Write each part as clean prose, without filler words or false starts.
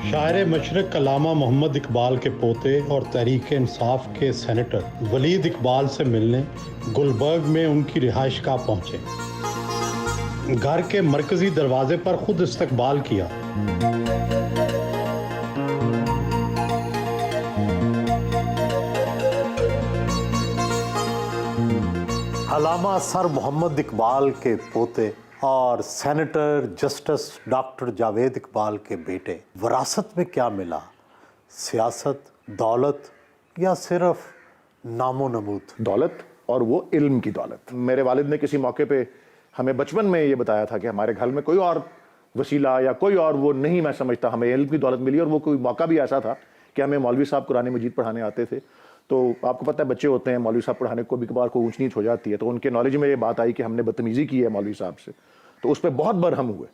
شاعر مشرق علامہ محمد اقبال کے پوتے اور تحریک انصاف کے سینیٹر ولید اقبال سے ملنے گلبرگ میں ان کی رہائش گاہ پہنچے۔ گھر کے مرکزی دروازے پر خود استقبال کیا۔ علامہ سر محمد اقبال کے پوتے اور senator justice doctor Javed Iqbal کے بیٹے، وراثت میں کیا ملا؟ سیاست، دولت یا صرف نام و نمود؟ دولت، اور وہ علم کی دولت۔ میرے والد نے کسی موقع پہ ہمیں بچپن میں یہ بتایا تھا کہ ہمارے گھر میں کوئی اور وسیلہ یا کوئی اور وہ نہیں، میں سمجھتا ہمیں علم کی دولت ملی، اور وہ کوئی موقع بھی ایسا تھا کہ ہمیں مولوی صاحب قرآن مجید پڑھانے آتے تھے۔ تو آپ کو پتہ ہے بچے ہوتے ہیں، مولوی صاحب پڑھانے کو بھی کبھار کو اونچ نیچ ہو جاتی ہے، تو ان کے نالج میں یہ بات آئی کہ ہم نے بدتمیزی کی ہے مولوی صاحب سے، تو اس پہ بہت برہم ہوئے،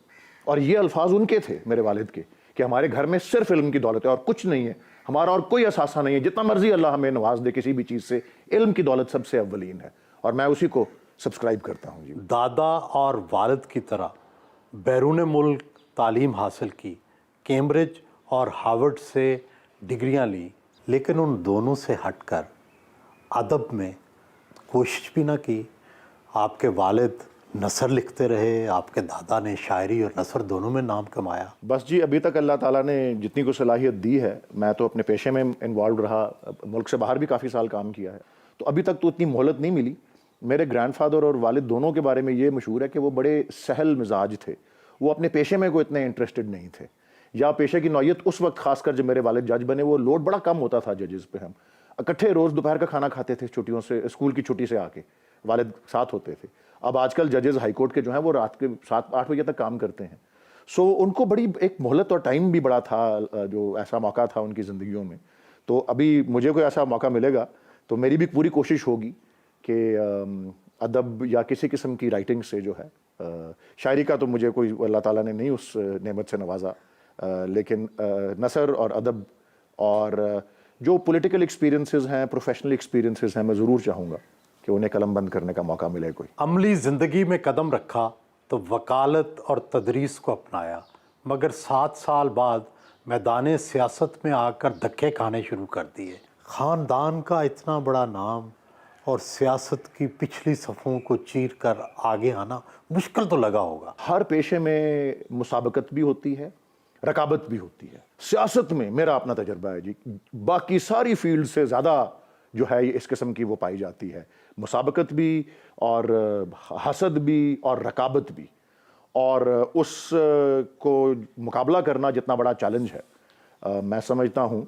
اور یہ الفاظ ان کے تھے میرے والد کے کہ ہمارے گھر میں صرف علم کی دولت ہے اور کچھ نہیں ہے، ہمارا اور کوئی اثاثہ نہیں ہے، جتنا مرضی اللہ ہمیں نواز دے کسی بھی چیز سے، علم کی دولت سب سے اولین ہے، اور میں اسی کو سبسکرائب کرتا ہوں۔ جی، دادا اور والد کی طرح بیرون ملک تعلیم حاصل کی، کیمبرج اور ہارورڈ سے ڈگریاں لی، لیکن ان دونوں سے ہٹ کر ادب میں کوشش بھی نہ کی۔ آپ کے والد نثر لکھتے رہے، آپ کے دادا نے شاعری اور نثر دونوں میں نام کمایا۔ بس جی، ابھی تک اللہ تعالیٰ نے جتنی کو صلاحیت دی ہے، میں تو اپنے پیشے میں انوالوڈ رہا، ملک سے باہر بھی کافی سال کام کیا ہے، تو ابھی تک تو اتنی مہلت نہیں ملی۔ میرے گرینڈ فادر اور والد دونوں کے بارے میں یہ مشہور ہے کہ وہ بڑے سہل مزاج تھے، وہ اپنے پیشے میں کوئی اتنے انٹرسٹڈ نہیں تھے، یا پیشے کی نوعیت اس وقت خاص کر جب میرے والد جج بنے، وہ لوڈ بڑا کم ہوتا تھا ججز پہ، ہم اکٹھے روز دوپہر کا کھانا کھاتے تھے چھٹیوں سے، اسکول کی چھٹی سے آ کے والد ساتھ ہوتے تھے۔ اب آج کل ججز ہائی کورٹ کے جو ہیں وہ رات کے 7-8 بجے تک کام کرتے ہیں، سو ان کو بڑی ایک مہلت اور ٹائم بھی بڑا تھا، جو ایسا موقع تھا ان کی زندگیوں میں۔ تو ابھی مجھے کوئی ایسا موقع ملے گا تو میری بھی پوری کوشش ہوگی کہ ادب یا کسی قسم کی رائٹنگ سے جو ہے، شاعری کا تو مجھے کوئی اللہ تعالیٰ نے نہیں اس نعمت سے نوازا، لیکن نثر اور ادب اور جو پولیٹیکل ایکسپیرینسز ہیں، پروفیشنل ایکسپیرینسز ہیں، میں ضرور چاہوں گا کہ انہیں قلم بند کرنے کا موقع ملے کوئی۔ عملی زندگی میں قدم رکھا تو وکالت اور تدریس کو اپنایا، مگر 7 سال بعد میدان سیاست میں آ کر دھکے کھانے شروع کر دیے۔ خاندان کا اتنا بڑا نام اور سیاست کی پچھلی صفوں کو چیر کر آگے آنا مشکل تو لگا ہوگا۔ ہر پیشے میں مسابقت بھی ہوتی ہے، رقابت بھی ہوتی ہے۔ سیاست میں میرا اپنا تجربہ ہے جی، باقی ساری فیلڈ سے زیادہ جو ہے اس قسم کی وہ پائی جاتی ہے، مسابقت بھی اور حسد بھی اور رقابت بھی، اور اس کو مقابلہ کرنا جتنا بڑا چیلنج ہے۔ میں سمجھتا ہوں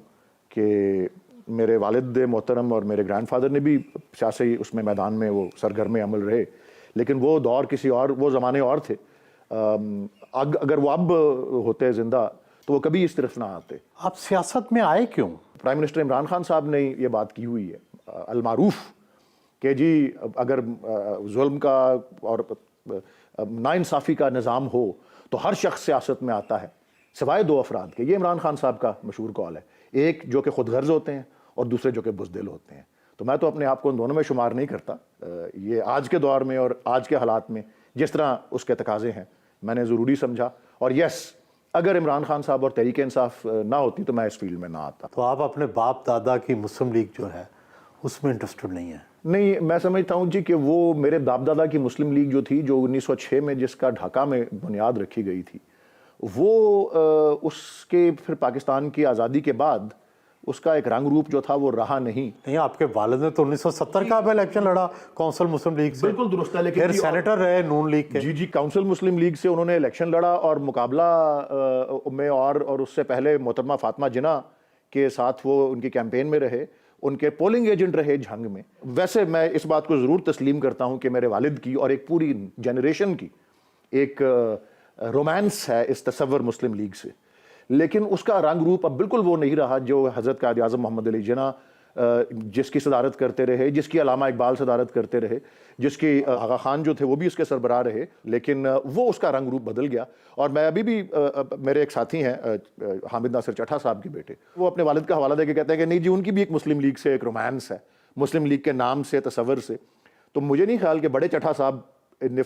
کہ میرے والد محترم اور میرے گرینڈ فادر نے بھی سیاسی اس میں میدان میں وہ سرگرم عمل رہے، لیکن وہ دور کسی اور، وہ زمانے اور تھے۔ اگر وہ اب ہوتے زندہ تو وہ کبھی اس طرف نہ آتے۔ آپ سیاست میں آئے کیوں؟ پرائم منسٹر عمران خان صاحب نے یہ بات کی ہوئی ہے المعروف کہ جی اگر ظلم کا اور ناانصافی کا نظام ہو تو ہر شخص سیاست میں آتا ہے سوائے 2 افراد کے۔ یہ عمران خان صاحب کا مشہور قول ہے، ایک جو کہ خود غرض ہوتے ہیں اور دوسرے جو کہ بزدل ہوتے ہیں۔ تو میں تو اپنے آپ کو ان دونوں میں شمار نہیں کرتا۔ یہ آج کے دور میں اور آج کے حالات میں جس طرح اس کے تقاضے ہیں، میں نے ضروری سمجھا، اور یس، اگر عمران خان صاحب اور تحریک انصاف نہ ہوتی تو میں اس فیلڈ میں نہ آتا۔ تو آپ اپنے باپ دادا کی مسلم لیگ جو ہے اس میں انٹرسٹڈ نہیں ہیں؟ نہیں، میں سمجھتا ہوں جی کہ وہ میرے باپ دادا کی مسلم لیگ جو تھی، جو 1906 میں جس کا ڈھاکہ میں بنیاد رکھی گئی تھی، وہ اس کے پھر پاکستان کی آزادی کے بعد اس کا ایک رنگ روپ جو تھا وہ رہا نہیں۔ نہیں، آپ کے والد نے تو 1970 کا الیکشن لڑا کونسل مسلم لیگ سے، بالکل درست ہے، لیکن پھر سینیٹر رہے نون لیگ کے۔ جی کونسل مسلم لیگ سے انہوں نے الیکشن لڑا، اور مقابلہ میں اور اس سے پہلے محترمہ فاطمہ جناح کے ساتھ وہ ان کی کیمپین میں رہے، ان کے پولنگ ایجنٹ رہے جھنگ میں۔ ویسے میں اس بات کو ضرور تسلیم کرتا ہوں کہ میرے والد کی اور ایک پوری جنریشن کی ایک رومانس ہے اس تصور مسلم لیگ سے، لیکن اس کا رنگ روپ اب بالکل وہ نہیں رہا جو حضرت قائد اعظم محمد علی جناح جس کی صدارت کرتے رہے، جس کی علامہ اقبال صدارت کرتے رہے، جس کی آغا خان جو تھے وہ بھی اس کے سربراہ رہے، لیکن وہ اس کا رنگ روپ بدل گیا۔ اور میں ابھی بھی، میرے ایک ساتھی ہیں حامد ناصر چٹھا صاحب کے بیٹے، وہ اپنے والد کا حوالہ دے کے کہتے ہیں کہ نہیں جی، ان کی بھی ایک مسلم لیگ سے ایک رومانس ہے، مسلم لیگ کے نام سے، تصور سے۔ تو مجھے نہیں خیال کہ بڑے چٹھا صاحب نے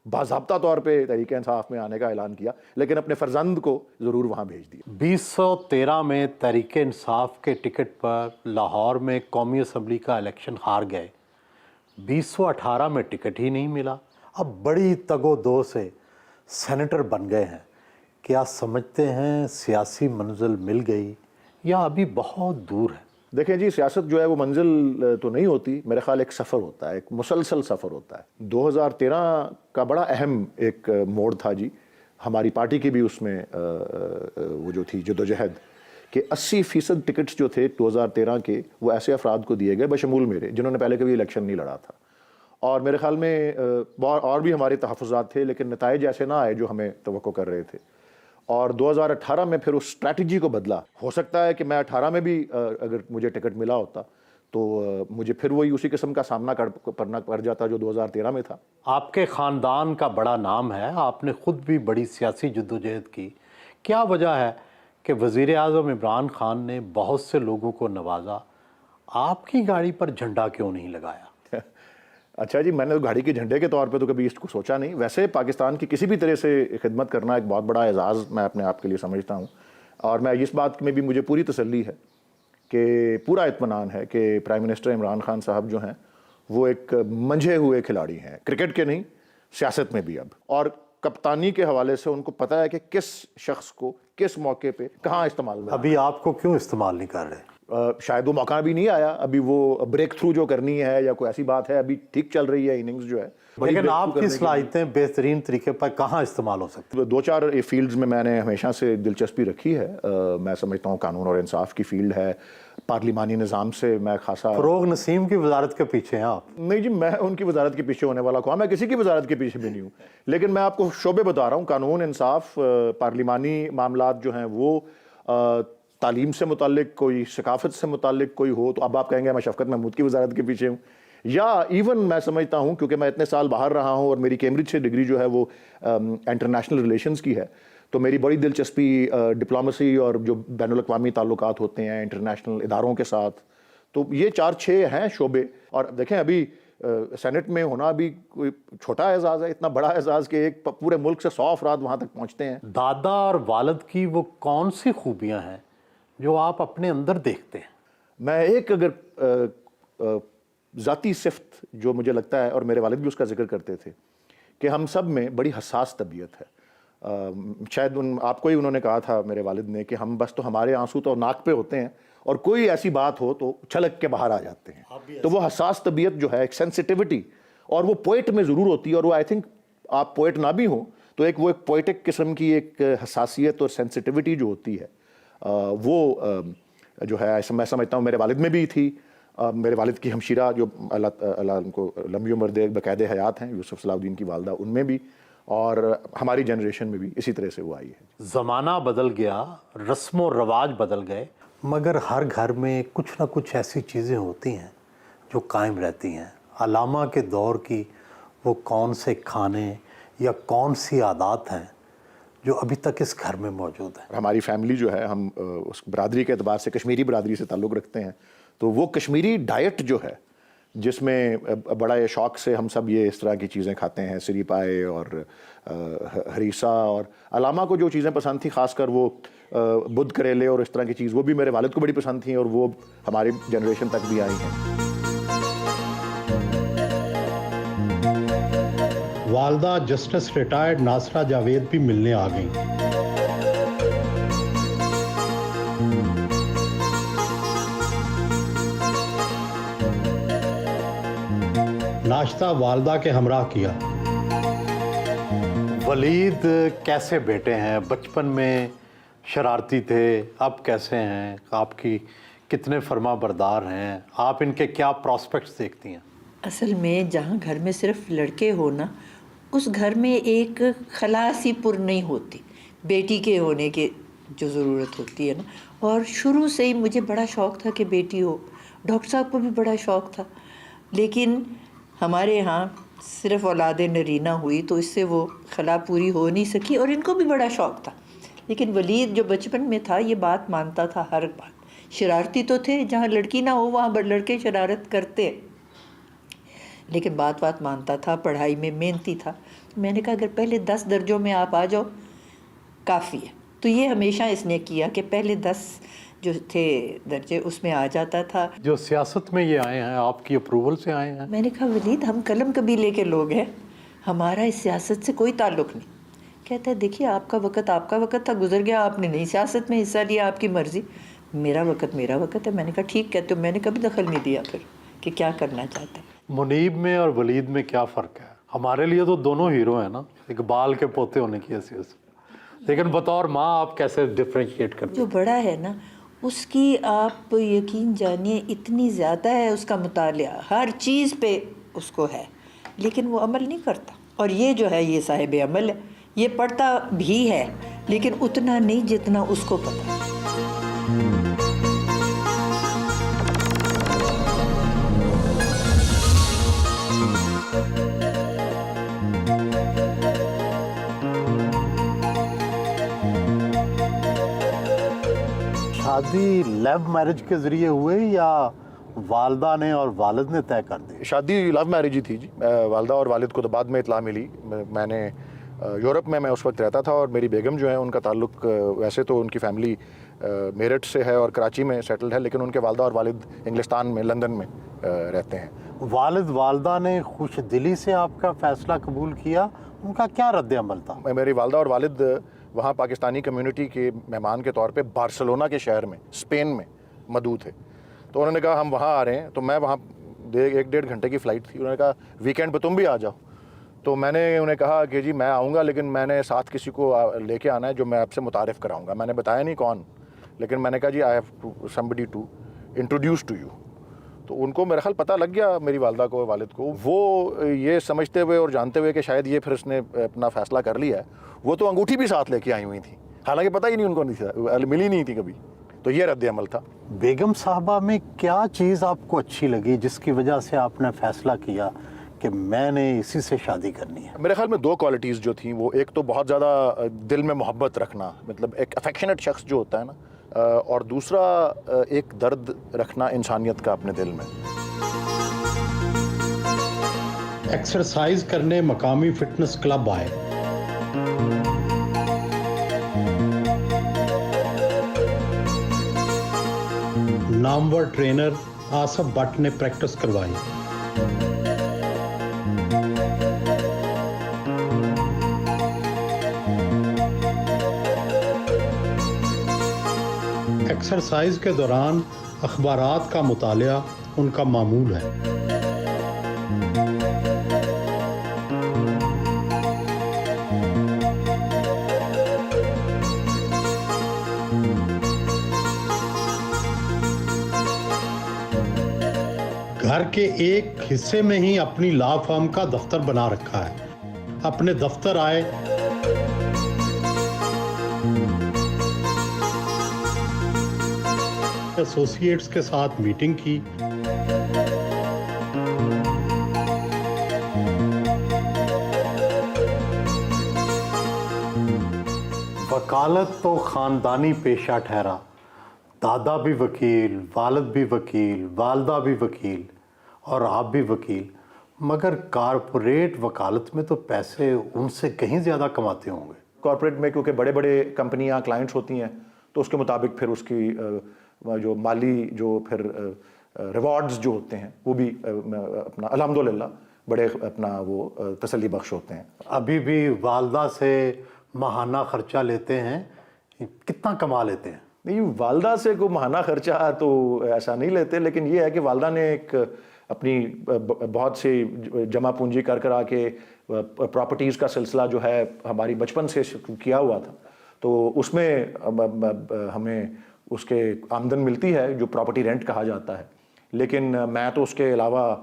باضابطہ طور پہ تحریک انصاف میں آنے کا اعلان کیا، لیکن اپنے فرزند کو ضرور وہاں بھیج دیا۔ 2013 میں تحریک انصاف کے ٹکٹ پر لاہور میں قومی اسمبلی کا الیکشن ہار گئے، 2018 میں ٹکٹ ہی نہیں ملا، اب بڑی تگ و دو سے سینیٹر بن گئے ہیں۔ کیا سمجھتے ہیں سیاسی منزل مل گئی یا ابھی بہت دور ہے؟ دیکھیں جی، سیاست جو ہے وہ منزل تو نہیں ہوتی، میرے خیال ایک سفر ہوتا ہے، ایک مسلسل سفر ہوتا ہے۔ 2013 کا بڑا اہم ایک موڑ تھا جی، ہماری پارٹی کی بھی اس میں وہ جو تھی جدوجہد کہ 80% ٹکٹس جو تھے 2013 کے وہ ایسے افراد کو دیے گئے بشمول میرے، جنہوں نے پہلے کبھی الیکشن نہیں لڑا تھا، اور میرے خیال میں اور بھی ہمارے تحفظات تھے، لیکن نتائج ایسے نہ آئے جو ہمیں توقع کر رہے تھے۔ اور 2018 میں پھر اس اسٹریٹجی کو بدلا۔ ہو سکتا ہے کہ میں 18 میں بھی اگر مجھے ٹکٹ ملا ہوتا تو مجھے پھر وہی اسی قسم کا سامنا کرنا پڑ جاتا جو 2013 میں تھا۔ آپ کے خاندان کا بڑا نام ہے، آپ نے خود بھی بڑی سیاسی جدوجہد کی، کیا وجہ ہے کہ وزیر اعظم عمران خان نے بہت سے لوگوں کو نوازا، آپ کی گاڑی پر جھنڈا کیوں نہیں لگایا؟ اچھا جی، میں نے گاڑی کے جھنڈے کے طور پہ تو کبھی اس کو سوچا نہیں۔ ویسے پاکستان کی کسی بھی طرح سے خدمت کرنا ایک بہت بڑا اعزاز میں اپنے آپ کے لیے سمجھتا ہوں، اور میں اس بات میں بھی مجھے پوری تسلی ہے کہ پورا اطمینان ہے کہ پرائم منسٹر عمران خان صاحب جو ہیں وہ ایک منجھے ہوئے کھلاڑی ہیں، کرکٹ کے نہیں، سیاست میں بھی اب، اور کپتانی کے حوالے سے ان کو پتہ ہے کہ کس شخص کو کس موقع پہ کہاں استعمال میں۔ ابھی آپ کو کیوں استعمال نہیں کر رہے؟ شاید وہ موقع بھی نہیں آیا، ابھی وہ بریک تھرو جو کرنی ہے یا کوئی ایسی بات ہے، ابھی ٹھیک چل رئی ہے اننگز جو ہے، لیکن آپ کی صلاحیتیں بہترین طریقے پر کہاں استعمال ہو سکتی؟ دو چار فیلڈز میں نے ہمیشہ سے دلچسپی رکھی ہے۔ میں سمجھتا ہوں قانون اور انصاف کی فیلڈ ہے، پارلیمانی نظام سے میں خاصا۔ فروغ نسیم کی وزارت کے پیچھے ہیں آپ؟ نہیں جی، میں ان کی وزارت کے پیچھے ہونے والا کون؟ میں کسی کی وزارت کے پیچھے بھی نہیں ہوں، لیکن میں آپ کو شعبے بتا رہا ہوں، قانون انصاف، پارلیمانی معاملات جو ہیں وہ، تعلیم سے متعلق کوئی، ثقافت سے متعلق کوئی ہو تو اب آپ کہیں گے میں شفقت محمود کی وزارت کے پیچھے ہوں، یا ایون میں سمجھتا ہوں کیونکہ میں اتنے سال باہر رہا ہوں اور میری کیمبرج سے ڈگری جو ہے وہ انٹرنیشنل ریلیشنز کی ہے، تو میری بڑی دلچسپی ڈپلومسی اور جو بین الاقوامی تعلقات ہوتے ہیں انٹرنیشنل اداروں کے ساتھ، تو یہ 4-6 ہیں شعبے۔ اور دیکھیں ابھی سینٹ میں ہونا بھی کوئی چھوٹا اعزاز ہے، اتنا بڑا اعزاز کہ ایک پورے ملک سے 100 افراد وہاں تک پہنچتے ہیں۔ دادا اور والد کی وہ کون سی خوبیاں ہیں جو آپ اپنے اندر دیکھتے ہیں؟ میں ایک اگر ذاتی صفت جو مجھے لگتا ہے، اور میرے والد بھی اس کا ذکر کرتے تھے، کہ ہم سب میں بڑی حساس طبیعت ہے۔ شاید آپ کو ہی انہوں نے کہا تھا میرے والد نے کہ ہم بس تو ہمارے آنسو تو ناک پہ ہوتے ہیں، اور کوئی ایسی بات ہو تو چھلک کے باہر آ جاتے ہیں۔ تو وہ حساس طبیعت جو ہے، ایک سینسٹیوٹی، اور وہ پوئٹ میں ضرور ہوتی ہے، اور وہ آئی تھنک آپ پوئٹ نہ بھی ہوں تو وہ ایک پوئٹک قسم کی ایک حساسیت اور سینسٹیوٹی جو ہوتی ہے وہ جو ہے میں سمجھتا ہوں میرے والد میں بھی تھی۔ میرے والد کی ہمشیرہ جو اللہ ان کو لمبی عمر دے، باقاعد حیات ہیں، یوسف صلاح الدین کی والدہ، ان میں بھی، اور ہماری جنریشن میں بھی اسی طرح سے وہ آئی ہے۔ زمانہ بدل گیا، رسم و رواج بدل گئے، مگر ہر گھر میں کچھ نہ کچھ ایسی چیزیں ہوتی ہیں جو قائم رہتی ہیں۔ علامہ کے دور کی وہ کون سے کھانے یا کون سی عادات ہیں جو ابھی تک اس گھر میں موجود ہیں؟ ہماری فیملی جو ہے، ہم اس برادری کے اعتبار سے کشمیری برادری سے تعلق رکھتے ہیں، تو وہ کشمیری ڈائٹ جو ہے جس میں بڑا شوق سے ہم سب یہ اس طرح کی چیزیں کھاتے ہیں، سری پائے اور ہریسہ، اور علامہ کو جو چیزیں پسند تھیں خاص کر وہ بدھ کریلے اور اس طرح کی چیز، وہ بھی میرے والد کو بڑی پسند تھیں، اور وہ ہماری جنریشن تک بھی آئی ہیں۔ والدہ جسٹس ریٹائرڈ ناصرہ جاوید بھی ملنے آ گئیں۔ ناشتہ والدہ کے ہمراہ کیا۔ ولید کیسے بیٹے ہیں؟ بچپن میں شرارتی تھے، اب کیسے ہیں؟ آپ کی کتنے فرما بردار ہیں؟ آپ ان کے کیا پراسپیکٹس دیکھتی ہیں؟ اصل میں جہاں گھر میں صرف لڑکے ہونا، اس گھر میں ایک خلاصی پر نہیں ہوتی، بیٹی کے ہونے کے جو ضرورت ہوتی ہے نا۔ اور شروع سے ہی مجھے بڑا شوق تھا کہ بیٹی ہو، ڈاکٹر صاحب کو بھی بڑا شوق تھا، لیکن ہمارے ہاں صرف اولاد نرینہ ہوئی تو اس سے وہ خلا پوری ہو نہیں سکی، اور ان کو بھی بڑا شوق تھا۔ لیکن ولید جو بچپن میں تھا یہ بات مانتا تھا، ہر بات، شرارتی تو تھے، جہاں لڑکی نہ ہو وہاں لڑکے شرارت کرتے۔ لیکن بات مانتا تھا, پڑھائی میں محنتی تھا. میں نے کہا اگر پہلے 10 درجوں میں آپ آ جاؤ کافی ہے. تو یہ ہمیشہ اس نے کیا کہ پہلے 10 جو تھے درجے اس میں آ جاتا تھا. جو سیاست میں یہ آئے ہیں آپ کی اپروول سے آئے ہیں؟ میں نے کہا ولید ہم قلم قبیلے کے لوگ ہیں, ہمارا اس سیاست سے کوئی تعلق نہیں. کہتا ہے دیکھیے آپ کا وقت تھا, گزر گیا, آپ نے نہیں سیاست میں حصہ لیا, آپ کی مرضی, میرا وقت ہے. میں نے کہا ٹھیک ہے, تو میں نے کبھی دخل نہیں دیا پھر کہ کیا کرنا چاہتے ہیں. منیب میں اور ولید میں کیا فرق ہے؟ ہمارے لیے تو دونوں ہیرو ہیں نا, اقبال کے پوتے ہونے کی حیثیت سے, لیکن بطور ماں آپ کیسے ڈفرینشیٹ کرتے ہیں؟ جو بڑا ہے نا اس کی آپ یقین جانیے اتنی زیادہ ہے اس کا مطالعہ, ہر چیز پہ اس کو ہے, لیکن وہ عمل نہیں کرتا. اور یہ جو ہے یہ صاحب عمل ہے, یہ پڑھتا بھی ہے لیکن اتنا نہیں جتنا اس کو پتہ ہے. شادی لیو میرج کے ذریعے ہوئے یا والدہ نے اور والد نے طے کر دی؟ شادی لو میرج ہی تھی جی. والدہ اور والد کو تو بعد میں اطلاع ملی. میں نے یورپ میں اس وقت رہتا تھا, اور میری بیگم جو ہے ان کا تعلق ویسے تو ان کی فیملی میرٹھ سے ہے اور کراچی میں سیٹلڈ ہے, لیکن ان کے والدہ اور والد انگلستان میں لندن میں رہتے ہیں. والد والدہ نے خوش دلی سے آپ کا فیصلہ قبول کیا, ان کا کیا رد عمل تھا؟ میری والدہ اور والد وہاں پاکستانی کمیونٹی کے مہمان کے طور پہ بارسلونا کے شہر میں اسپین میں مدعو تھے. تو انہوں نے کہا ہم وہاں آ رہے ہیں, تو میں وہاں 1-1.5 گھنٹے کی فلائٹ تھی. انہوں نے کہا ویکینڈ پہ تم بھی آ جاؤ. تو میں نے انہیں کہا کہ جی میں آؤں گا, لیکن میں نے ساتھ کسی کو لے کے آنا ہے جو میں آپ سے متعارف کراؤں گا. میں نے بتایا نہیں کون, لیکن میں نے کہا جی I have somebody to introduce to you. تو ان کو میرا خیال پتہ لگ گیا, میری والدہ کو, والد کو. وہ یہ سمجھتے ہوئے اور جانتے ہوئے کہ شاید یہ پھر اس نے اپنا فیصلہ کر لیا ہے, وہ تو انگوٹھی بھی ساتھ لے کے آئی ہوئی تھی, حالانکہ پتہ ہی نہیں ان کو نہیں تھا, ملی نہیں تھی کبھی. تو یہ رد عمل تھا. بیگم صاحبہ میں کیا چیز آپ کو اچھی لگی جس کی وجہ سے آپ نے فیصلہ کیا کہ میں نے اسی سے شادی کرنی ہے؟ میرے خیال میں 2 کوالٹیز جو تھیں, وہ ایک تو بہت زیادہ دل میں محبت رکھنا, مطلب ایک افیکشنیٹ شخص جو ہوتا ہے نا, اور دوسرا ایک درد رکھنا انسانیت کا اپنے دل میں. ایکسرسائز کرنے مقامی فٹنس کلب آئے. نامور ٹرینر آصف بٹ نے پریکٹس کروائی. ایکسرسائز کے دوران اخبارات کا مطالعہ ان کا معمول ہے. گھر کے ایک حصے میں ہی اپنی لا فرم کا دفتر بنا رکھا ہے. اپنے دفتر آئے, ایسوسیٹس کے ساتھ میٹنگ کی. وکالت تو خاندانی پیشہ ٹھہرا, دادا بھی وکیل, والد بھی وکیل, والدہ بھی وکیل اور آپ بھی وکیل, مگر کارپوریٹ وکالت میں تو پیسے ان سے کہیں زیادہ کماتے ہوں گے. کارپوریٹ میں کیونکہ بڑے بڑے کمپنیاں کلائنٹس ہوتی ہیں, تو اس کے مطابق پھر اس کی جو مالی جو پھر ریوارڈز جو ہوتے ہیں وہ بھی اپنا الحمدللہ بڑے اپنا وہ تسلی بخش ہوتے ہیں. ابھی بھی والدہ سے ماہانہ خرچہ لیتے ہیں, کتنا کما لیتے ہیں؟ نہیں, والدہ سے کوئی ماہانہ خرچہ تو ایسا نہیں لیتے, لیکن یہ ہے کہ والدہ نے ایک اپنی بہت سی جمع پونجی کر آ کے پراپرٹیز کا سلسلہ جو ہے ہماری بچپن سے کیا ہوا تھا, تو اس میں ہمیں اس کے آمدن ملتی ہے جو پراپرٹی رینٹ کہا جاتا ہے. لیکن میں تو اس کے علاوہ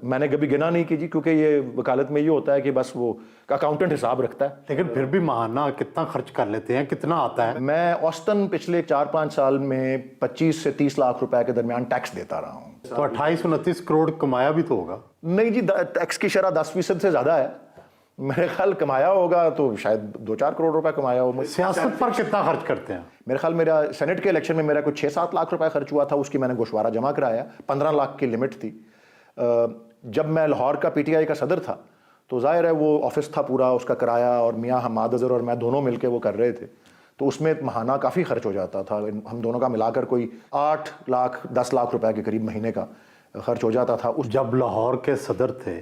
میں نے کبھی گنا نہیں کی جی, کیونکہ یہ وکالت میں یہ ہوتا ہے کہ بس وہ اکاؤنٹنٹ حساب رکھتا ہے. لیکن پھر بھی ماہانہ کتنا خرچ کر لیتے ہیں, کتنا آتا ہے؟ میں اوسطاً پچھلے 4-5 سال میں 25 سے 30 لاکھ روپے کے درمیان ٹیکس دیتا رہا ہوں. تو 28-29 کروڑ کمایا بھی تو ہوگا؟ نہیں جی, ٹیکس کی شرح 10% سے زیادہ ہے. میرے خیال کمایا ہوگا تو شاید 2-4 کروڑ روپے کمایا ہو. سیاست پر کتنا خرچ کرتے ہیں؟ میرے خیال میرا سینٹ کے الیکشن میں میرا کچھ 6-7 لاکھ روپے خرچ ہوا تھا, اس کی میں نے گوشوارہ جمع کرایا. 15 لاکھ کی لمٹ تھی. جب میں لاہور کا پی ٹی آئی کا صدر تھا تو ظاہر ہے وہ آفس تھا پورا، اس کا کرایہ، اور میاں حماد اظہر اور میں دونوں مل کے وہ کر رہے تھے، تو اس میں ماہانہ کافی خرچ ہو جاتا تھا، ہم دونوں کا ملا کر کوئی 8 لاکھ 10 لاکھ روپے کے قریب مہینے کا خرچ ہو جاتا تھا. جب لاہور کے صدر تھے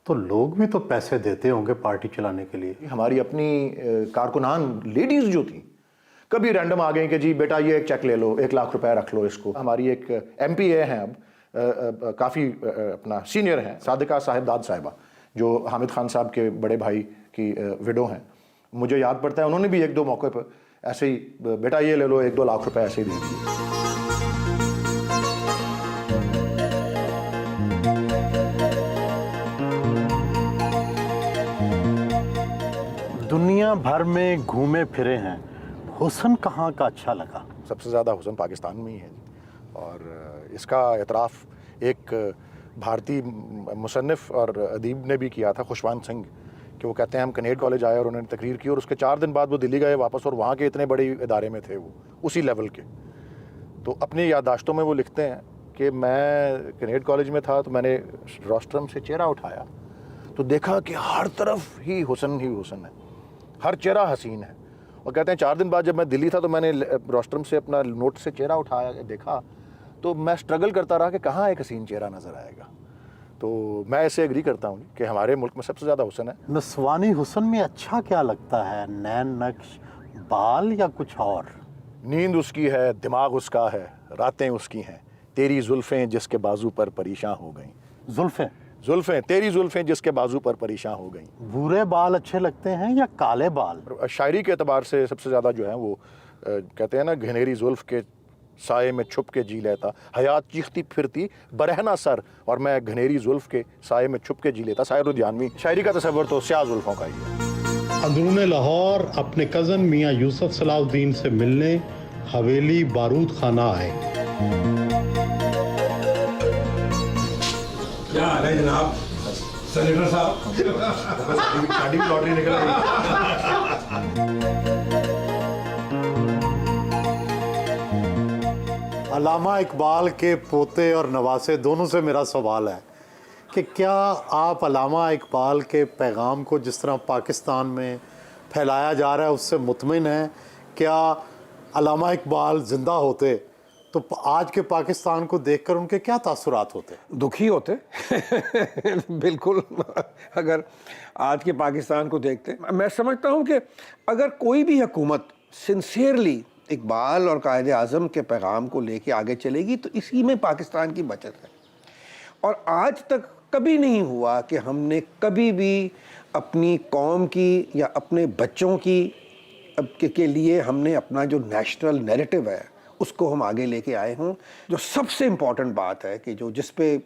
تو لوگ بھی تو پیسے دیتے ہوں گے پارٹی چلانے کے لیے. ہماری اپنی کارکنان لیڈیز جو تھیں کبھی رینڈم آ گئیں کہ جی بیٹا یہ ایک چیک لے لو، 1 لاکھ روپے رکھ لو اس کو. ہماری ایک ایم پی اے ہیں اب کافی اپنا سینئر ہیں، صادقہ صاحب داد صاحبہ، جو حامد خان صاحب کے بڑے بھائی کی وڈو ہیں. مجھے یاد پڑتا ہے انہوں نے بھی 1-2 موقع پر ایسے ہی بیٹا یہ لے لو 1-2 لاکھ روپے ایسے ہی دے دیے. دنیا بھر میں گھومے پھرے ہیں، حسن کہاں کا اچھا لگا؟ سب سے زیادہ حسن پاکستان میں ہی ہے، اور اس کا اعتراف ایک بھارتی مصنف اور ادیب نے بھی کیا تھا، خوشوان سنگھ، کہ وہ کہتے ہیں ہم کنیڈ کالج آئے اور انہوں نے تقریر کی اور اس کے 4 دن بعد وہ دلی گئے واپس، اور وہاں کے اتنے بڑے ادارے میں تھے وہ اسی لیول کے. تو اپنی یادداشتوں میں وہ لکھتے ہیں کہ میں کنیڈ کالج میں تھا تو میں نے روسٹرم سے چہرہ اٹھایا تو دیکھا کہ ہر طرف ہی حسن ہے، ہر چہرہ حسین ہے. اور کہتے ہیں 4 دن بعد جب میں دلی تھا تو میں نے روسٹرم سے اپنا نوٹ سے چہرہ اٹھایا، دیکھا تو میں اسٹرگل کرتا رہا کہ کہاں ایک حسین چہرہ نظر آئے گا. تو میں ایسے ایگری کرتا ہوں کہ ہمارے ملک میں سب سے زیادہ حسن ہے. نسوانی حسن میں اچھا کیا لگتا ہے؟ نین نقش، بال یا کچھ اور؟ نیند اس کی ہے، دماغ اس کا ہے، راتیں اس کی ہیں، تیری زلفیں جس کے بازو پر پریشاں ہو گئیں. زلفیں تیری زلفیں جس کے بازو پر پریشاں ہو گئیں. بھورے بال اچھے لگتے ہیں یا کالے بال؟ شاعری کے اعتبار سے سب سے زیادہ جو ہے وہ کہتے ہیں نا، گھنیری زلف کے سائے میں چھپ کے جی لیتا، حیات چیختی پھرتی برہنہ سر، اور میں گھنیری زلف کے سائے میں چھپ کے جی لیتا. شاعر الجانوی. شاعری کا تصور تو سیاہ زلفوں کا ہی ہے. اندرون لاہور اپنے کزن میاں یوسف صلاح الدین سے ملنے حویلی بارود خانہ آئے. کیا حال ہے جناب سینیٹر صاحب؟ شادی کی لاٹری نکل رہی. علامہ اقبال کے پوتے اور نواسے دونوں سے میرا سوال ہے کہ کیا آپ علامہ اقبال کے پیغام کو جس طرح پاکستان میں پھیلایا جا رہا ہے اس سے مطمئن ہیں؟ کیا علامہ اقبال زندہ ہوتے تو آج کے پاکستان کو دیکھ کر ان کے کیا تاثرات ہوتے؟ دکھی ہوتے بالکل. اگر آج کے پاکستان کو دیکھتے، میں سمجھتا ہوں کہ اگر کوئی بھی حکومت سنسیئرلی اقبال اور قائد اعظم کے پیغام کو لے کے آگے چلے گی تو اسی میں پاکستان کی بچت ہے. اور آج تک کبھی نہیں ہوا کہ ہم نے کبھی بھی اپنی قوم کی یا اپنے بچوں کی کے لیے ہم نے اپنا جو نیشنل نیریٹو ہے اس کو ہم آگے لے کے آئے ہوں. جو سب سے امپورٹنٹ بات ہے کہ جو جس پہ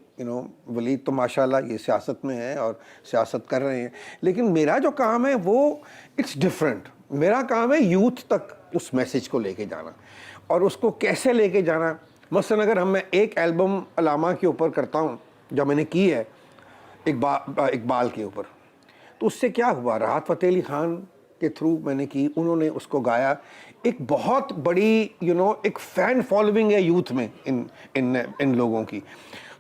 ولید تو ماشاءاللہ یہ سیاست میں ہے اور سیاست کر رہے ہیں، لیکن میرا جو کام ہے وہ اٹس ڈفرینٹ. میرا کام ہے یوتھ تک اس میسیج کو لے کے جانا، اور اس کو کیسے لے کے جانا. مثلا اگر میں ایک البم علامہ کے اوپر کرتا ہوں جو میں نے کی ہے اقبال کے اوپر، تو اس سے کیا ہوا، راحت فتح علی خان کے تھرو میں نے کی، انہوں نے اس کو گایا. ایک بہت بڑی ایک فین فالوئنگ ہے یوتھ میں ان لوگوں کی.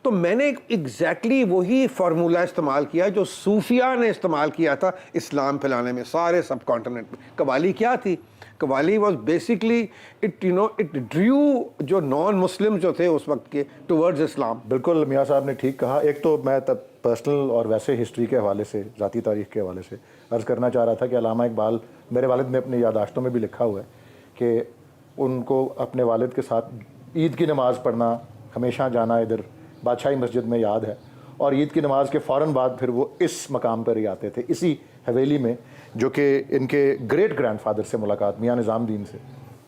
تو میں نے ایگزیکٹلی وہی فارمولہ استعمال کیا جو صوفیہ نے استعمال کیا تھا اسلام پھیلانے میں سارے سب کانٹیننٹ میں. قوالی کیا تھی؟ قوالی واز بیسکلی اٹ ڈریو جو نان مسلم جو تھے اس وقت کے ٹورڈز اسلام. بالکل میاں صاحب نے ٹھیک کہا. ایک تو میں تب پرسنل اور ویسے ہسٹری کے حوالے سے، ذاتی تاریخ کے حوالے سے عرض کرنا چاہ رہا تھا کہ علامہ اقبال، میرے والد نے اپنی یادداشتوں میں بھی لکھا ہوا ہے کہ ان کو اپنے والد کے ساتھ عید کی نماز پڑھنا، ہمیشہ جانا ادھر بادشاہی مسجد میں یاد ہے، اور عید کی نماز کے فوراً بعد پھر وہ اس مقام پر ہی آتے تھے، اسی حویلی میں، جو کہ ان کے گریٹ گرینڈ فادر سے ملاقات میاں نظام الدین سے.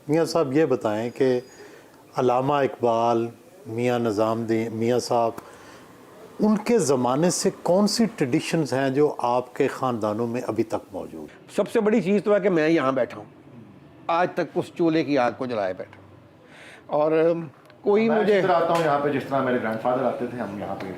میاں صاحب یہ بتائیں کہ علامہ اقبال، میاں نظام الدین، میاں صاحب، ان کے زمانے سے کون سی ٹریڈیشنز ہیں جو آپ کے خاندانوں میں ابھی تک موجود ہیں؟ سب سے بڑی چیز تو ہے کہ میں یہاں بیٹھا ہوں، آج تک اس چولہے کی آگ کو جلائے بیٹھا ہوں. اور کوئی مجھے آتا ہوں یہاں پہ جس طرح میرے گرینڈ فادر آتے تھے، ہم یہاں پہ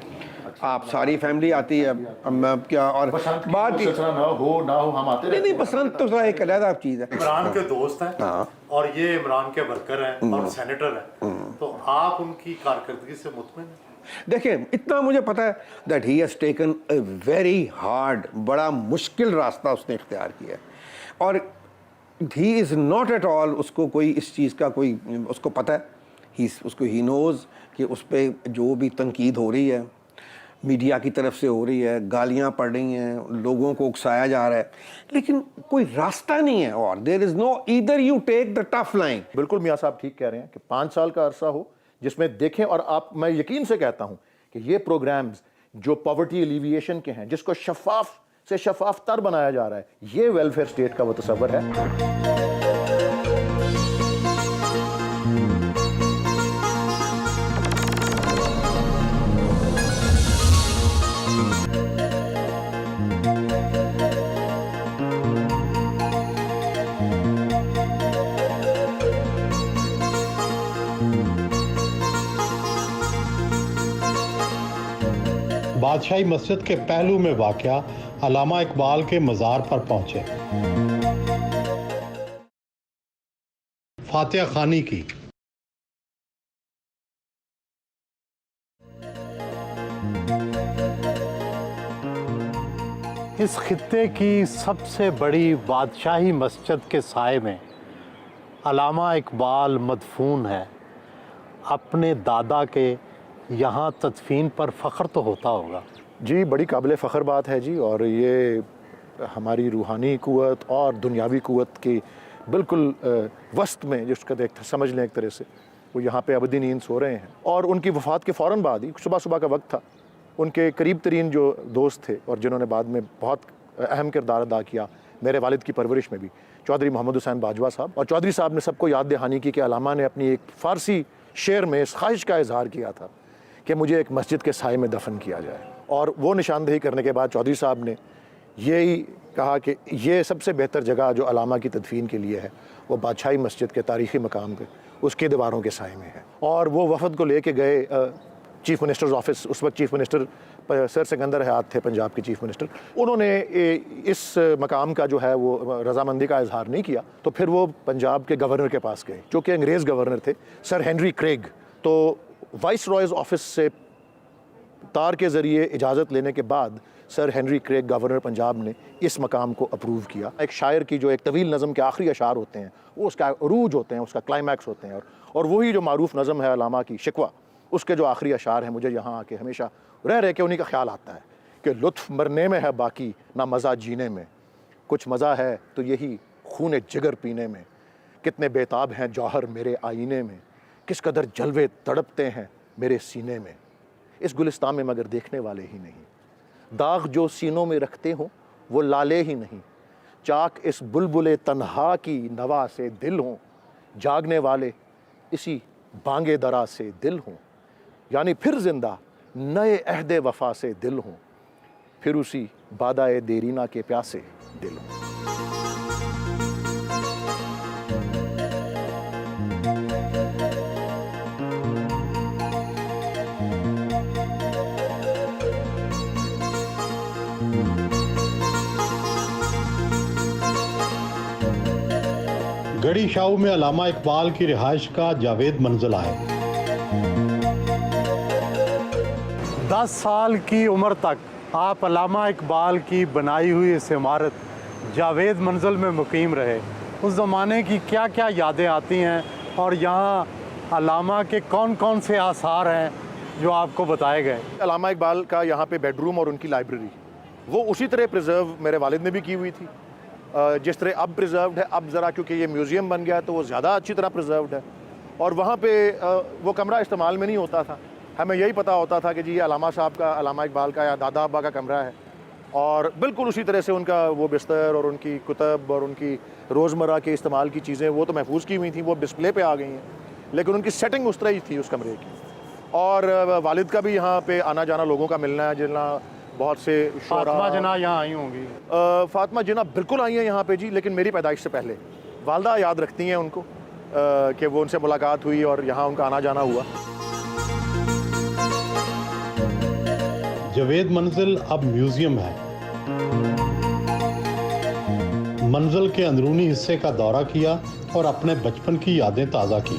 آپ ساری فیملی آتی ہے. اب کیا اور بات نہ ہو ہم آتے نہیں پسند تو ذرا ایک علیحدہ چیز ہے. عمران کے دوست ہیں اور یہ عمران کے ورکر ہیں اور سینیٹر ہیں، تو آپ ان کی کارکردگی سے مطمئن ہیں؟ دیکھیں اتنا مجھے پتا ہے that he has taken a very hard, بڑا مشکل راستہ اس نے اختیار کیا ہے, اور ہی از ناٹ ایٹ آل, اس کو کوئی اس چیز کا کوئی اس کو پتہ ہے, اس کو ہی نوز کہ اس پہ جو بھی تنقید ہو رہی ہے میڈیا کی طرف سے ہو رہی ہے, گالیاں پڑ رہی ہیں, لوگوں کو اکسایا جا رہا ہے, لیکن کوئی راستہ نہیں ہے, اور there is no either you take the tough line. بالکل میاں صاحب ٹھیک کہہ رہے ہیں کہ 5 سال کا عرصہ ہو جس میں دیکھیں, اور آپ میں یقین سے کہتا ہوں کہ یہ پروگرامز جو پاورٹی ایلیویشن کے ہیں, جس کو شفاف سے شفاف تر بنایا جا رہا ہے, یہ ویلفیئر اسٹیٹ کا وہ تصور ہے. بادشاہی مسجد کے پہلو میں واقع علامہ اقبال کے مزار پر پہنچے. فاتحہ خوانی کی. اس خطے کی سب سے بڑی بادشاہی مسجد کے سائے میں علامہ اقبال مدفون ہے. اپنے دادا کے یہاں تدفین پر فخر تو ہوتا ہوگا. جی بڑی قابل فخر بات ہے جی, اور یہ ہماری روحانی قوت اور دنیاوی قوت کی بالکل وسط میں, جس کا سمجھ لیں ایک طرح سے, وہ یہاں پہ ابدی نیند سو رہے ہیں. اور ان کی وفات کے فوراً بعد ہی, صبح کا وقت تھا, ان کے قریب ترین جو دوست تھے اور جنہوں نے بعد میں بہت اہم کردار ادا کیا میرے والد کی پرورش میں بھی, چودھری محمد حسین باجوہ صاحب, اور چودھری صاحب نے سب کو یاد دہانی کی کہ علامہ نے اپنی ایک فارسی شعر میں اس خواہش کا اظہار کیا تھا کہ مجھے ایک مسجد کے سائے میں دفن کیا جائے. اور وہ نشاندہی کرنے کے بعد چودھری صاحب نے یہی کہا کہ یہ سب سے بہتر جگہ جو علامہ کی تدفین کے لیے ہے وہ بادشاہی مسجد کے تاریخی مقام پہ اس کی دیواروں کے سائے میں ہے. اور وہ وفد کو لے کے گئے چیف منسٹرز آفس, اس وقت چیف منسٹر سر سکندر حیات تھے, پنجاب کے چیف منسٹر. انہوں نے اس مقام کا جو ہے وہ رضامندی کا اظہار نہیں کیا, تو پھر وہ پنجاب کے گورنر کے پاس گئے جو کہ انگریز گورنر تھے, سر ہنری کریگ. تو وائس رائز آفس سے تار کے ذریعے اجازت لینے کے بعد sir Henry Craig governor Punjab نے اس مقام کو اپروو کیا. ایک شاعر کی جو ایک طویل نظم کے آخری اشعار ہوتے ہیں وہ اس کا عروج ہوتے ہیں, اس کا کلائمیکس ہوتے ہیں, اور وہی جو معروف نظم ہے علامہ کی شکوہ, اس کے جو آخری اشعار ہیں, مجھے یہاں آ کے ہمیشہ رہ کے انہی کا خیال آتا ہے کہ لطف مرنے میں ہے باقی نہ مزہ جینے میں, کچھ مزہ ہے تو یہی خون جگر پینے میں, کتنے بیتاب ہیں جوہر میرے آئینے میں, کس قدر جلوے تڑپتے ہیں میرے سینے میں, اس گلستان میں مگر دیکھنے والے ہی نہیں, داغ جو سینوں میں رکھتے ہوں وہ لالے ہی نہیں, چاک اس بلبل تنہا کی نوا سے دل ہوں, جاگنے والے اسی بانگے درا سے دل ہوں, یعنی پھر زندہ نئے عہد وفا سے دل ہوں, پھر اسی بادائے دیرینہ کے پیاسے دل ہوں. گڑھی شاہو میں علامہ اقبال کی رہائش کا جاوید منزل آئے. 10 سال کی عمر تک آپ علامہ اقبال کی بنائی ہوئی اس عمارت جاوید منزل میں مقیم رہے. اس زمانے کی کیا کیا یادیں آتی ہیں, اور یہاں علامہ کے کون کون سے آثار ہیں جو آپ کو بتائے گئے؟ علامہ اقبال کا یہاں پہ بیڈ روم اور ان کی لائبریری وہ اسی طرح پریزرو میرے والد نے بھی کی ہوئی تھی جس طرح اب پریزروڈ ہے. اب ذرا کیونکہ یہ میوزیم بن گیا ہے تو وہ زیادہ اچھی طرح پریزروڈ ہے, اور وہاں پہ وہ کمرہ استعمال میں نہیں ہوتا تھا. ہمیں یہی پتہ ہوتا تھا کہ جی یہ علامہ صاحب کا, علامہ اقبال کا یا دادا ابا کا کمرہ ہے, اور بالکل اسی طرح سے ان کا وہ بستر اور ان کی کتب اور ان کی روزمرہ کے استعمال کی چیزیں وہ تو محفوظ کی ہوئی تھیں, وہ ڈسپلے پہ آ گئی ہیں, لیکن ان کی سیٹنگ اس طرح ہی تھی اس کمرے کی. اور والد کا بھی یہاں پہ آنا جانا, لوگوں کا ملنا جلنا, بہت سے فاطمہ جناح یہاں آئی ہوں گی. فاطمہ جناح بالکل آئی ہیں یہاں پہ جی, لیکن میری پیدائش سے پہلے. والدہ یاد رکھتی ہیں ان کو کہ وہ ان سے ملاقات ہوئی اور یہاں ان کا آنا جانا ہوا. جاوید منزل اب میوزیم ہے. منزل کے اندرونی حصے کا دورہ کیا اور اپنے بچپن کی یادیں تازہ کی.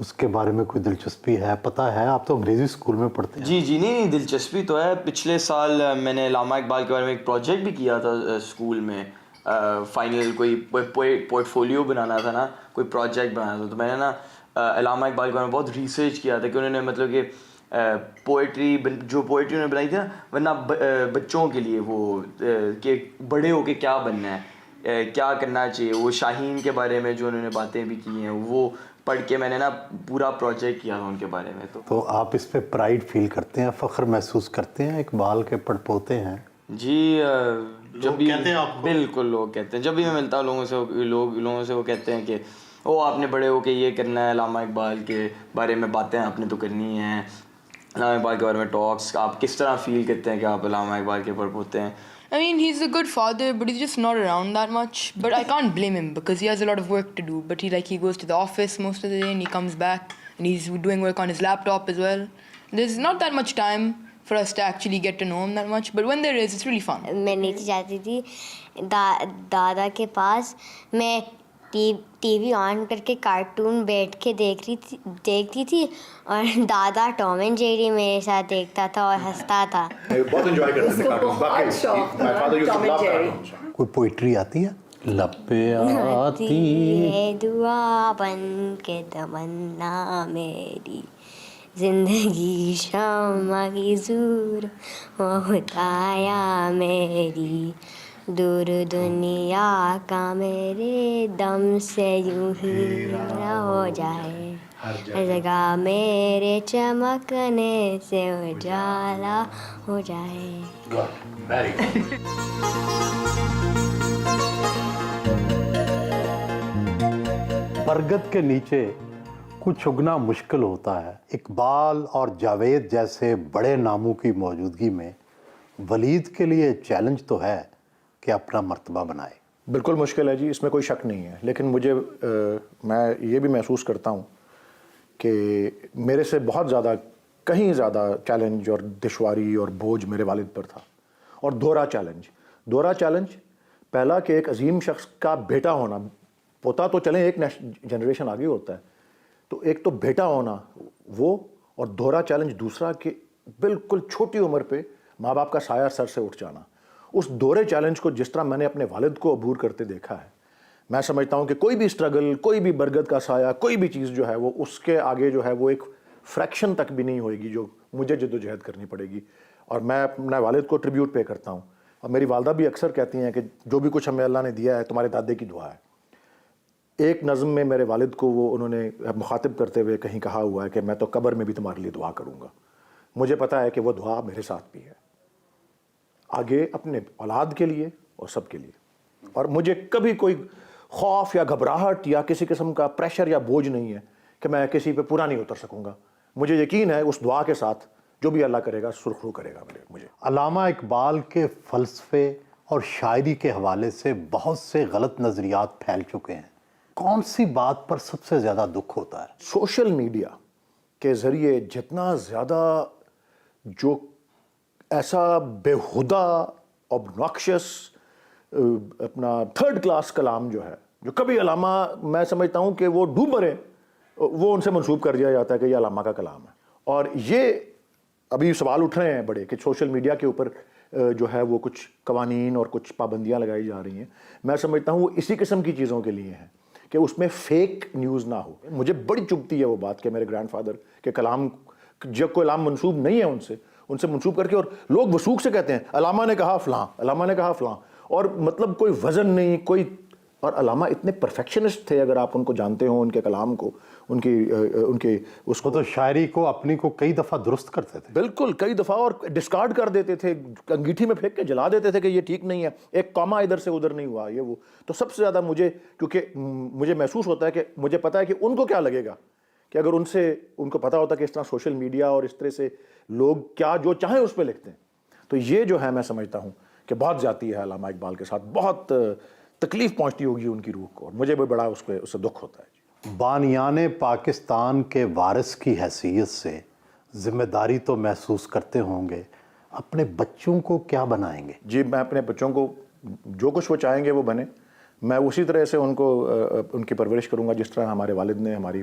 اس کے بارے میں کوئی دلچسپی ہے؟ پتہ ہے آپ تو انگریزی اسکول میں پڑھتے ہیں. جی جی نہیں دلچسپی تو ہے. پچھلے سال میں نے علامہ اقبال کے بارے میں ایک پروجیکٹ بھی کیا تھا اسکول میں. فائنل کوئی پورٹ فولیو بنانا تھا نا, کوئی پروجیکٹ بنانا تھا, تو میں نے نا علامہ اقبال کے بارے میں بہت ریسرچ کیا تھا کہ انہوں نے مطلب کہ پوئٹری جو پوئٹری انہوں نے بنائی تھی نا, ورنہ بچوں کے لیے وہ کہ بڑے ہو کے کیا بننا ہے, کیا کرنا چاہیے, وہ شاہین کے بارے میں جو انہوں نے باتیں بھی کی ہیں وہ پڑھ کے میں نے نا پورا پروجیکٹ کیا تھا ان کے بارے میں. تو آپ اس پہ پرائڈ فیل کرتے ہیں, فخر محسوس کرتے ہیں اقبال کے پڑپوتے ہیں؟ جی جب بھی بالکل لوگ کہتے ہیں, جب بھی میں ملتا ہوں لوگوں سے وہ کہتے ہیں کہ او آپ نے بڑے ہو کے یہ کرنا ہے, علامہ اقبال کے بارے میں باتیں آپ نے تو کرنی ہیں, علامہ اقبال کے بارے میں ٹاکس. آپ کس طرح فیل کرتے ہیں کہ آپ علامہ اقبال کے پڑپوتے ہیں؟ I mean, he's a good father, but he's just not around that much. But I can't blame him because he has a lot of work to do. But he goes to the office most of the day and he comes back and he's doing work on his laptop as well. There's not that much time for us to actually get to know him that much. But when there is, it's really fun. میں نیچے جاتی تھی دادا کے پاس, میں T V آن کر کے cartoon بیٹھ کے دیکھتی تھی اور دادا ٹام اینڈ جیری میرے ساتھ دیکھتا تھا اور ہنستا تھا. بہت انجوائے کرتے تھے. کوئی پوئٹری آتی ہے؟ لب پہ آتی ہے دعا بن کے تمنا میری, زندگی شمع کی زور ہوتایا میری, دور دنیا کا میرے دم سے یوں ہی نہ ہو جائے, ہر جگہ میرے چمکنے سے اجالا ہو جائے. برگد کے نیچے کچھ اگنا مشکل ہوتا ہے. اقبال اور جاوید جیسے بڑے ناموں کی موجودگی میں ولید کے لیے چیلنج تو ہے کہ اپنا مرتبہ بنائے. بالکل مشکل ہے جی, اس میں کوئی شک نہیں ہے. لیکن مجھے میں یہ بھی محسوس کرتا ہوں کہ میرے سے بہت زیادہ, کہیں زیادہ چیلنج اور دشواری اور بوجھ میرے والد پر تھا. اور دوہرا چیلنج پہلا کہ ایک عظیم شخص کا بیٹا ہونا, پوتا تو چلیں ایک جنریشن آگے ہوتا ہے, تو ایک تو بیٹا ہونا وہ, اور دوہرا چیلنج دوسرا کہ بالکل چھوٹی عمر پہ ماں باپ کا سایہ سر سے اٹھ جانا. اس دوہرے چیلنج کو جس طرح میں نے اپنے والد کو عبور کرتے دیکھا ہے, میں سمجھتا ہوں کہ کوئی بھی اسٹرگل, کوئی بھی برگد کا سایہ, کوئی بھی چیز جو ہے وہ اس کے آگے جو ہے وہ ایک فریکشن تک بھی نہیں ہوئے گی جو مجھے جدوجہد کرنی پڑے گی. اور میں اپنے والد کو ٹریبیوٹ پے کرتا ہوں. اور میری والدہ بھی اکثر کہتی ہیں کہ جو بھی کچھ ہمیں اللہ نے دیا ہے تمہارے دادے کی دعا ہے. ایک نظم میں میرے والد کو وہ انہوں نے مخاطب کرتے ہوئے کہیں کہا ہوا ہے کہ میں تو قبر میں بھی تمہارے لیے دعا کروں گا. مجھے پتا ہے کہ وہ دعا میرے ساتھ بھی ہے, آگے اپنے اولاد کے لیے اور سب کے لیے. اور مجھے کبھی کوئی خوف یا گھبراہٹ یا کسی قسم کا پریشر یا بوجھ نہیں ہے کہ میں کسی پہ پورا نہیں اتر سکوں گا. مجھے یقین ہے اس دعا کے ساتھ جو بھی اللہ کرے گا سرخرو کرے گا مجھے. علامہ اقبال کے فلسفے اور شاعری کے حوالے سے بہت سے غلط نظریات پھیل چکے ہیں. کون سی بات پر سب سے زیادہ دکھ ہوتا ہے؟ سوشل میڈیا کے ذریعے جتنا زیادہ جو ایسا بیہودہ obnoxious اپنا تھرڈ کلاس کلام جو ہے, جو کبھی علامہ, میں سمجھتا ہوں کہ وہ ڈوب مرے, وہ ان سے منسوب کر دیا جاتا ہے کہ یہ علامہ کا کلام ہے. اور یہ ابھی سوال اٹھ رہے ہیں بڑے کہ سوشل میڈیا کے اوپر جو ہے وہ کچھ قوانین اور کچھ پابندیاں لگائی جا رہی ہیں. میں سمجھتا ہوں وہ اسی قسم کی چیزوں کے لیے ہیں کہ اس میں فیک نیوز نہ ہو. مجھے بڑی چبھتی ہے وہ بات کہ میرے گرینڈ فادر کے کلام جب کوئی کلام منسوب نہیں ہے ان سے منسوب کر کے, اور لوگ وثوق سے کہتے ہیں علامہ نے کہا فلاں, علامہ نے کہا فلاں, اور مطلب کوئی وزن نہیں کوئی. اور علامہ اتنے پرفیکشنسٹ تھے, اگر آپ ان کو جانتے ہوں, ان کے کلام کو, ان کے اس کو, تو شاعری کو اپنی کو کئی دفعہ درست کرتے تھے. بالکل کئی دفعہ, اور ڈسکارڈ کر دیتے تھے, انگیٹھی میں پھینک کے جلا دیتے تھے کہ یہ ٹھیک نہیں ہے, ایک کاما ادھر سے ادھر نہیں ہوا, یہ وہ. تو سب سے زیادہ مجھے, کیونکہ مجھے محسوس ہوتا ہے کہ مجھے پتا ہے کہ ان کو کیا لگے گا کہ اگر ان کو پتا ہوتا کہ اس طرح سوشل میڈیا اور اس طرح سے لوگ کیا جو چاہیں اس پہ لکھتے ہیں. تو یہ جو ہے میں سمجھتا ہوں کہ بہت زیادتی ہے علامہ اقبال کے ساتھ, بہت تکلیف پہنچتی ہوگی ان کی روح کو, اور مجھے بھی بڑا اس سے دکھ ہوتا ہے. بانیان پاکستان کے وارث کی حیثیت سے ذمہ داری تو محسوس کرتے ہوں گے, اپنے بچوں کو کیا بنائیں گے؟ جی میں اپنے بچوں کو جو کچھ وہ چاہیں گے وہ بنے. میں اسی طرح سے ان کی پرورش کروں گا جس طرح ہمارے والد نے ہماری